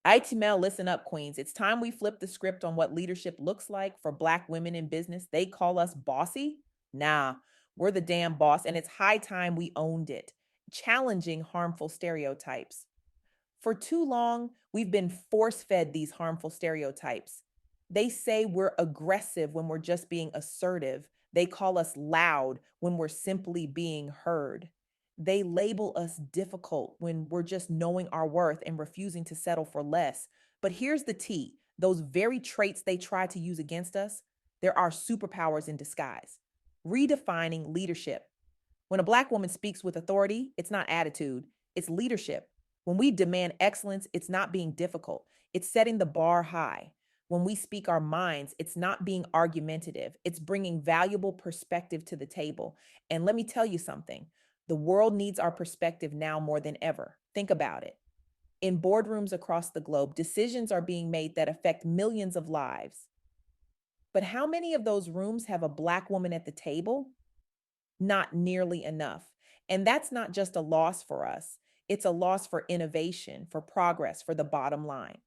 ITML, listen up, queens. It's time we flip the script on what leadership looks like for Black women in business. They call us bossy. Nah, we're the damn boss, and it's high time we owned it, challenging harmful stereotypes. For too long, we've been force fed these harmful stereotypes. They say we're aggressive when we're just being assertive. They call us loud when we're simply being heard. They label us difficult when we're just knowing our worth and refusing to settle for less. But here's the tea, those very traits they try to use against us, there are superpowers in disguise. Redefining leadership. When a Black woman speaks with authority, it's not attitude, it's leadership. When we demand excellence, it's not being difficult, it's setting the bar high. When we speak our minds, it's not being argumentative, it's bringing valuable perspective to the table. And let me tell you something, the world needs our perspective now more than ever. Think about it. In boardrooms across the globe, decisions are being made that affect millions of lives. But how many of those rooms have a Black woman at the table? Not nearly enough. And that's not just a loss for us, it's a loss for innovation, for progress, for the bottom line.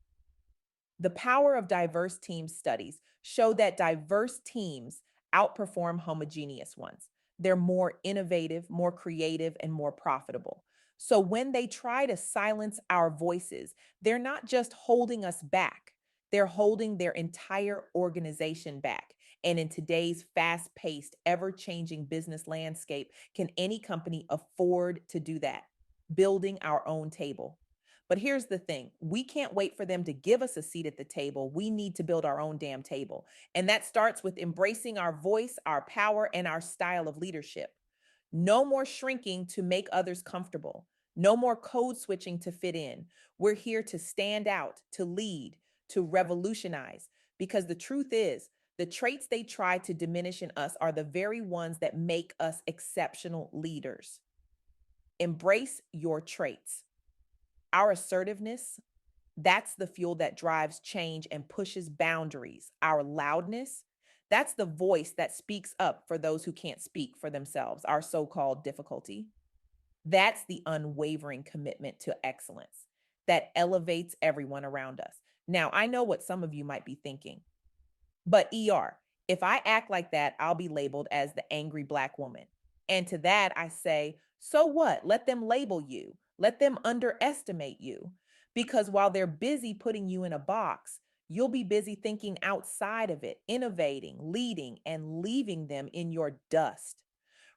The power of diverse team studies show that diverse teams outperform homogeneous ones. They're more innovative, more creative, and more profitable. So when they try to silence our voices, they're not just holding us back, they're holding their entire organization back. And in today's fast paced, ever changing business landscape, can any company afford to do that? Building our own table. But here's the thing, we can't wait for them to give us a seat at the table. We need to build our own damn table. And that starts with embracing our voice, our power, and our style of leadership. No more shrinking to make others comfortable. No more code switching to fit in. We're here to stand out, to lead, to revolutionize. Because the truth is, the traits they try to diminish in us are the very ones that make us exceptional leaders. Embrace your traits. Our assertiveness, that's the fuel that drives change and pushes boundaries. Our loudness, that's the voice that speaks up for those who can't speak for themselves, our so called difficulty. That's the unwavering commitment to excellence that elevates everyone around us. Now, I know what some of you might be thinking, but if I act like that, I'll be labeled as the angry Black woman. And to that, I say, so what? Let them label you, let them underestimate you. Because while they're busy putting you in a box, you'll be busy thinking outside of it, innovating, leading, and leaving them in your dust.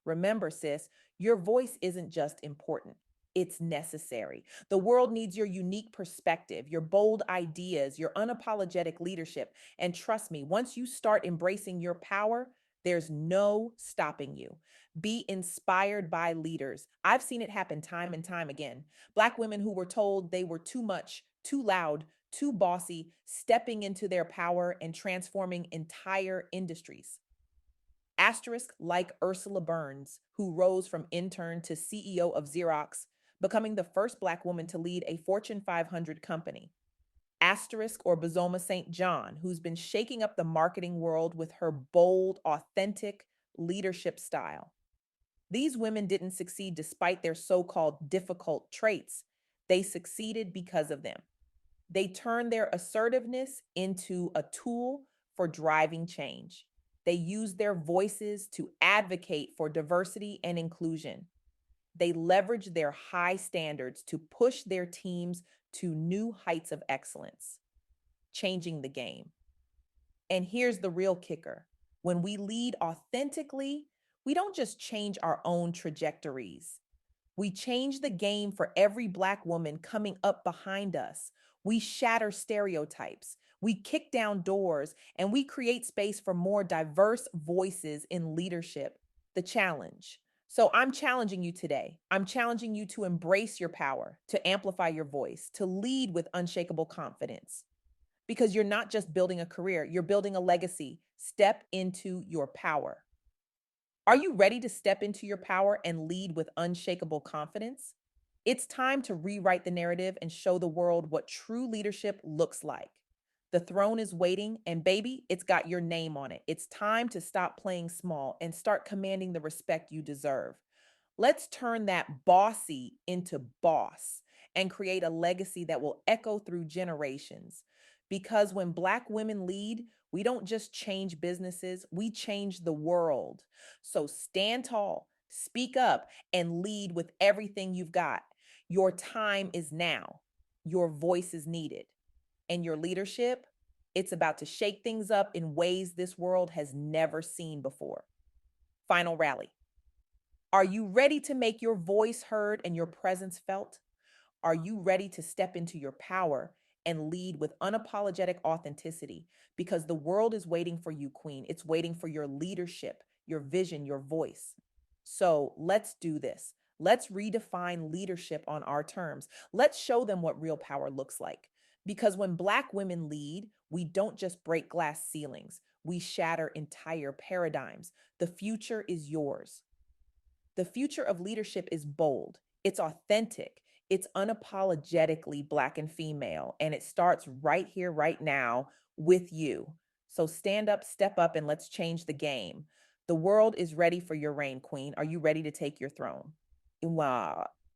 Remember, sis, your voice isn't just important, it's necessary. The world needs your unique perspective, your bold ideas, your unapologetic leadership. And trust me, once you start embracing your power, there's no stopping you. Be inspired by leaders. I've seen it happen time and time again. Black women who were told they were too much, too loud, too bossy, stepping into their power and transforming entire industries. Asterisk like Ursula Burns, who rose from intern to CEO of Xerox, becoming the first Black woman to lead a Fortune 500 company. Asterisk or Bozoma St. John, who's been shaking up the marketing world with her bold, authentic leadership style. These women didn't succeed despite their so called difficult traits, they succeeded because of them. They turn their assertiveness into a tool for driving change. They use their voices to advocate for diversity and inclusion. They leverage their high standards to push their teams to new heights of excellence, changing the game. And here's the real kicker, when we lead authentically, we don't just change our own trajectories. We change the game for every Black woman coming up behind us. We shatter stereotypes. We kick down doors and we create space for more diverse voices in leadership. The challenge. So I'm challenging you today. I'm challenging you to embrace your power, to amplify your voice, to lead with unshakable confidence. Because you're not just building a career, you're building a legacy. Step into your power. Are you ready to step into your power and lead with unshakable confidence? It's time to rewrite the narrative and show the world what true leadership looks like. The throne is waiting, and baby, it's got your name on it. It's time to stop playing small and start commanding the respect you deserve. Let's turn that bossy into boss and create a legacy that will echo through generations. Because when Black women lead, we don't just change businesses, we change the world. So stand tall, speak up, and lead with everything you've got. Your time is now. Your voice is needed. And your leadership, it's about to shake things up in ways this world has never seen before. Final rally. Are you ready to make your voice heard and your presence felt? Are you ready to step into your power and lead with unapologetic authenticity? Because the world is waiting for you, Queen. It's waiting for your leadership, your vision, your voice. So let's do this. Let's redefine leadership on our terms. Let's show them what real power looks like. Because when Black women lead, we don't just break glass ceilings, we shatter entire paradigms. The future is yours. The future of leadership is bold, it's authentic, it's unapologetically Black and female, and it starts right here, right now with you. So stand up, step up, and let's change the game. The world is ready for your reign, Queen. Are you ready to take your throne? Wow.